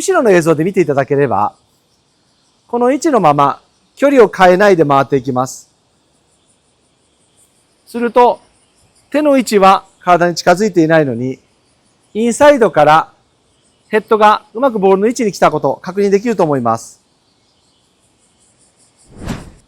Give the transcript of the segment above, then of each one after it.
後ろの映像で見ていただければ、この位置のまま距離を変えないで回っていきます。すると、手の位置は体に近づいていないのに、インサイドからヘッドがうまくボールの位置に来たことを確認できると思います。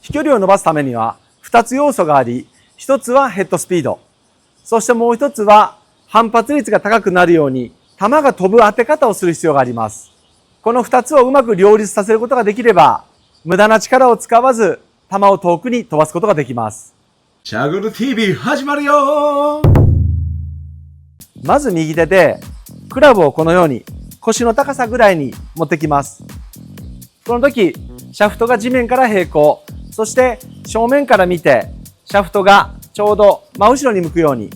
飛距離を伸ばすためには2つ要素があり、1つはヘッドスピード、そしてもう1つは反発率が高くなるように球が飛ぶ当て方をする必要があります。この2つをうまく両立させることができれば、無駄な力を使わず球を遠くに飛ばすことができます。チャグル TV 始まるよ。まず右手でクラブをこのように腰の高さぐらいに持ってきます。この時、シャフトが地面から平行、そして正面から見てシャフトがちょうど真後ろに向くように、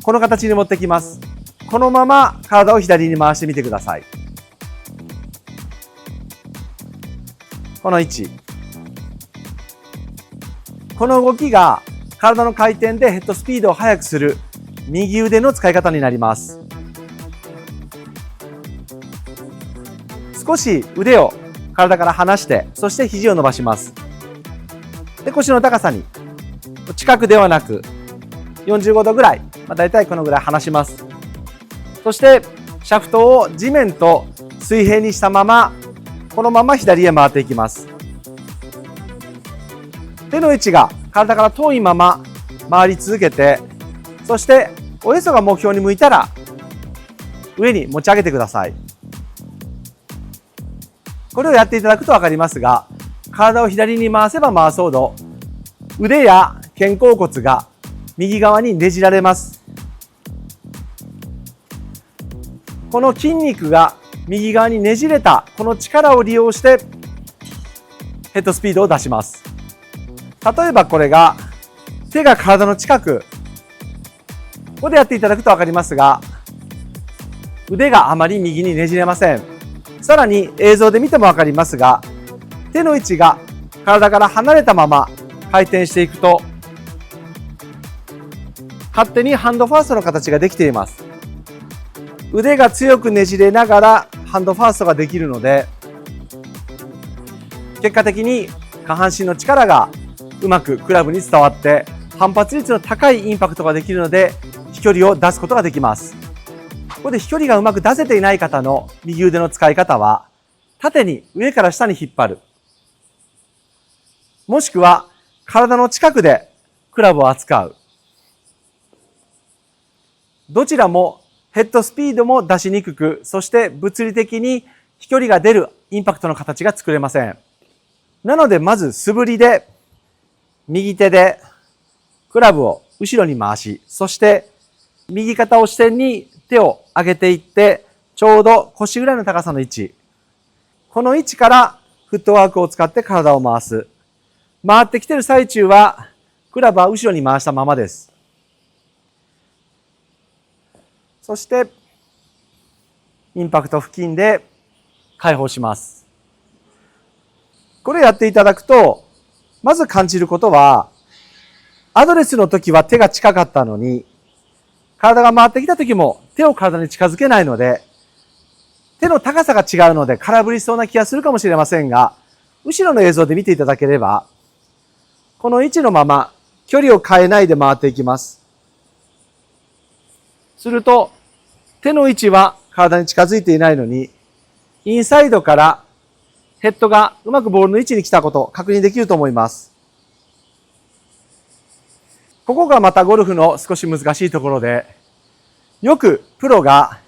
この形に持ってきます。このまま体を左に回してみてください。この位置。この動きが体の回転でヘッドスピードを速くする右腕の使い方になります。少し腕を体から離して、そして肘を伸ばします。で、腰の高さに近くではなく45度ぐらい、だいたいこのぐらい離します。そしてシャフトを地面と水平にしたまま、このまま左へ回っていきます。手の位置が体から遠いまま回り続けて、そしておへそが目標に向いたら上に持ち上げてください。これをやっていただくと分かりますが、体を左に回せば回すほど腕や肩甲骨が右側にねじられます。この筋肉が右側にねじれたこの力を利用してヘッドスピードを出します。例えばこれが手が体の近く、ここでやっていただくと分かりますが、腕があまり右にねじれません。さらに映像で見ても分かりますが、手の位置が体から離れたまま回転していくと、勝手にハンドファーストの形ができています。腕が強くねじれながらハンドファーストができるので、結果的に下半身の力がうまくクラブに伝わって反発率の高いインパクトができるので、飛距離を出すことができます。ここで飛距離がうまく出せていない方の右腕の使い方は、縦に上から下に引っ張る、もしくは体の近くでクラブを扱う。どちらもヘッドスピードも出しにくく、そして物理的に飛距離が出るインパクトの形が作れません。なのでまず素振りで右手でクラブを後ろに回し、そして右肩を支点に手を上げていって、ちょうど腰ぐらいの高さの位置。この位置からフットワークを使って体を回す。回ってきている最中はクラブは後ろに回したままです。そしてインパクト付近で解放します。これをやっていただくと、まず感じることは、アドレスの時は手が近かったのに、体が回ってきた時も手を体に近づけないので、手の高さが違うので空振りしそうな気がするかもしれませんが、後ろの映像で見ていただければ、この位置のまま距離を変えないで回っていきます。すると、手の位置は体に近づいていないのに、インサイドからヘッドがうまくボールの位置に来たことを確認できると思います。ここがまたゴルフの少し難しいところで、よくプロが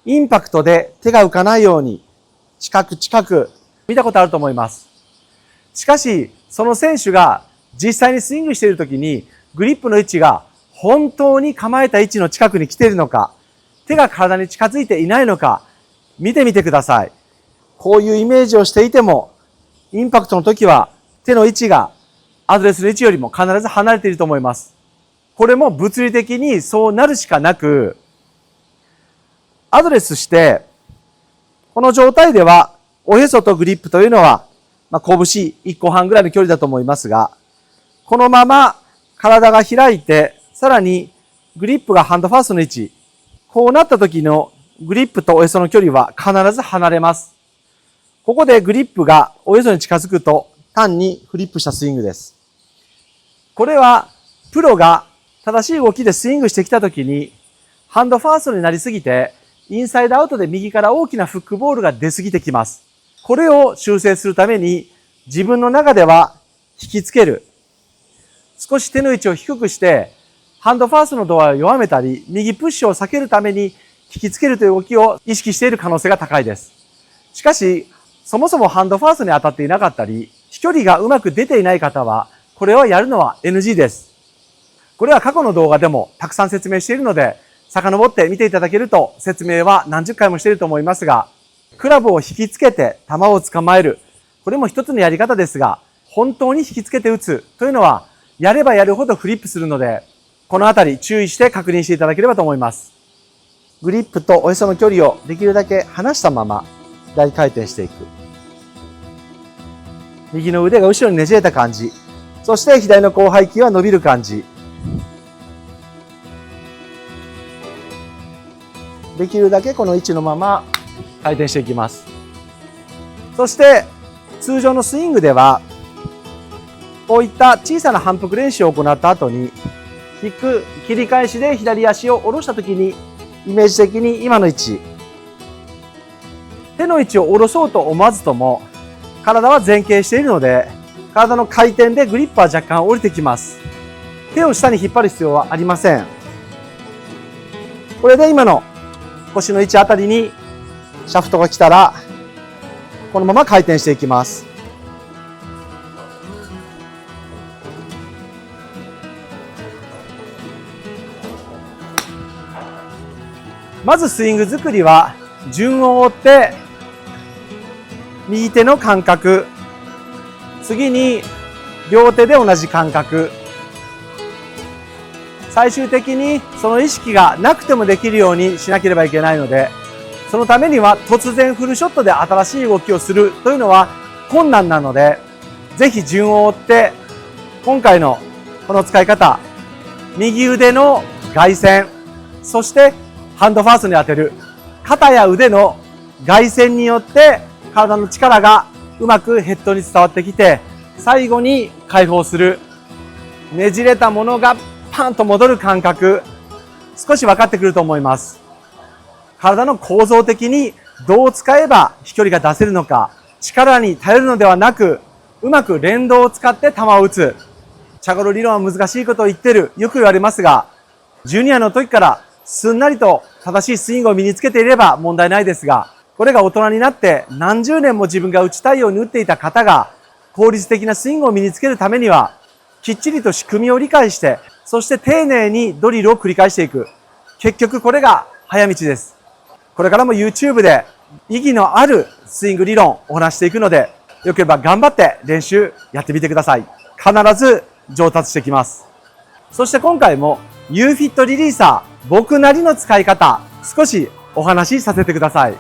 インパクトで手が浮かないように近く見たことあると思います。しかし、その選手が実際にスイングしているときにグリップの位置が本当に構えた位置の近くに来ているのか、手が体に近づいていないのか、見てみてください。こういうイメージをしていても、インパクトの時は手の位置がアドレスの位置よりも必ず離れていると思います。これも物理的にそうなるしかなく、アドレスして、この状態ではおへそとグリップというのは、拳1個半ぐらいの距離だと思いますが、このまま体が開いて、さらにグリップがハンドファーストの位置、こうなった時のグリップとおへその距離は必ず離れます。ここでグリップがおよそに近づくと単にフリップしたスイングです。これはプロが正しい動きでスイングしてきたときにハンドファーストになりすぎてインサイドアウトで右から大きなフックボールが出すぎてきます。これを修正するために自分の中では引きつける。少し手の位置を低くしてハンドファーストのドアを弱めたり右プッシュを避けるために引きつけるという動きを意識している可能性が高いです。しかしそもそもハンドファーストに当たっていなかったり飛距離がうまく出ていない方はこれをやるのは NG です。これは過去の動画でもたくさん説明しているので遡って見ていただけると説明は何十回もしていると思いますが、クラブを引きつけて球を捕まえる。これも一つのやり方ですが、本当に引きつけて打つというのはやればやるほどフリップするので、このあたり注意して確認していただければと思います。グリップとおへその距離をできるだけ離したまま左回転していく。右の腕が後ろにねじれた感じ。そして左の広背筋は伸びる感じ。できるだけこの位置のまま回転していきます。そして通常のスイングではこういった小さな反復練習を行った後に引く切り返しで左足を下ろした時にイメージ的に今の位置、手の位置を下ろそうと思わずとも体は前傾しているので体の回転でグリップは若干降りてきます。手を下に引っ張る必要はありません。これで今の腰の位置あたりにシャフトが来たらこのまま回転していきます。まずスイング作りは順を追って右手の感覚、次に両手で同じ感覚、最終的にその意識がなくてもできるようにしなければいけないので、そのためには突然フルショットで新しい動きをするというのは困難なので、ぜひ順を追って今回のこの使い方、右腕の外旋、そしてハンドファーストに当てる肩や腕の外旋によって体の力がうまくヘッドに伝わってきて、最後に解放する。ねじれたものがパンと戻る感覚、少し分かってくると思います。体の構造的にどう使えば飛距離が出せるのか、力に頼るのではなく、うまく連動を使って球を打つ。チャゴロ理論は難しいことを言ってる、よく言われますが、ジュニアの時からすんなりと正しいスイングを身につけていれば問題ないですが、これが大人になって何十年も自分が打ちたいように打っていた方が効率的なスイングを身につけるためにはきっちりと仕組みを理解して、そして丁寧にドリルを繰り返していく。結局これが早道です。これからも YouTube で意義のあるスイング理論をお話していくので、よければ頑張って練習やってみてください。必ず上達してきます。そして今回も U-FIT リリーサー、僕なりの使い方、少しお話しさせてください。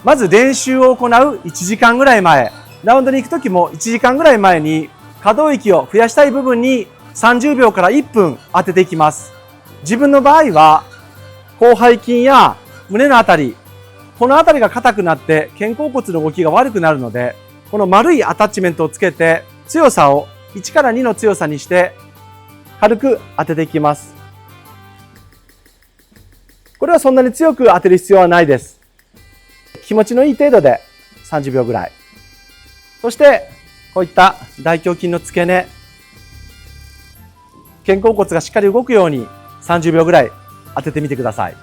まず練習を行う1時間ぐらい前、ラウンドに行く時も1時間ぐらい前に可動域を増やしたい部分に30秒から1分当てていきます。自分の場合は広背筋や胸のあたり、このあたりが硬くなって肩甲骨の動きが悪くなるので、この丸いアタッチメントをつけて強さを1から2の強さにして軽く当てていきます。これはそんなに強く当てる必要はないです。気持ちのいい程度で30秒ぐらい。そしてこういった大胸筋の付け根、肩甲骨がしっかり動くように30秒ぐらい当ててみてください。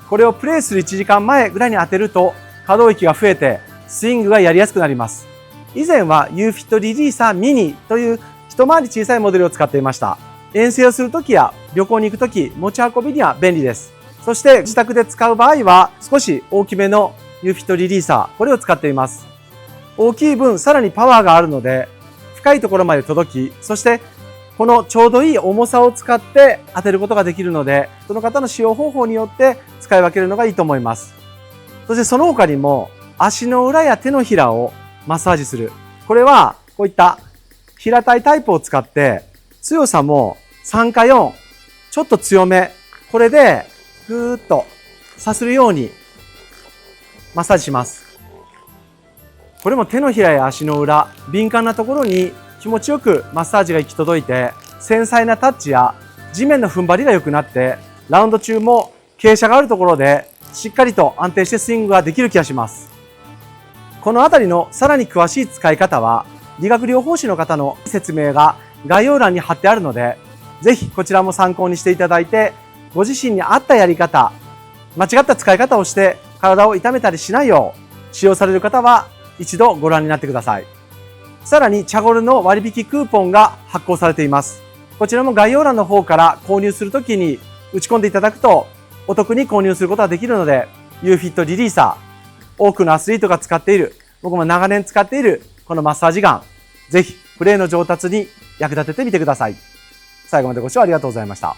これをプレイする1時間前ぐらいに当てると可動域が増えてスイングがやりやすくなります。以前は U-FIT リリーサーミニという一回り小さいモデルを使っていました。遠征をするときや旅行に行くとき、持ち運びには便利です。そして自宅で使う場合は少し大きめの U-FIT リリーサー、これを使っています。大きい分さらにパワーがあるので深いところまで届き、そしてこのちょうどいい重さを使って当てることができるので、その方の使用方法によって使い分けるのがいいと思います。そしてその他にも足の裏や手のひらをマッサージする。これはこういった平たいタイプを使って強さも3か4、ちょっと強め。これでぐーっとさするようにマッサージします。これも手のひらや足の裏、敏感なところに気持ちよくマッサージが行き届いて、繊細なタッチや地面の踏ん張りが良くなって、ラウンド中も傾斜があるところでしっかりと安定してスイングができる気がします。このあたりのさらに詳しい使い方は、理学療法士の方の説明が概要欄に貼ってあるので、ぜひこちらも参考にしていただいて、ご自身に合ったやり方、間違った使い方をして体を痛めたりしないよう、使用される方は一度ご覧になってください。さらにチャゴルの割引クーポンが発行されています。こちらも概要欄の方から購入するときに打ち込んでいただくとお得に購入することができるので、UFit リリーサー、多くのアスリートが使っている、僕も長年使っているこのマッサージガン、ぜひプレーの上達に役立ててみてください。最後までご視聴ありがとうございました。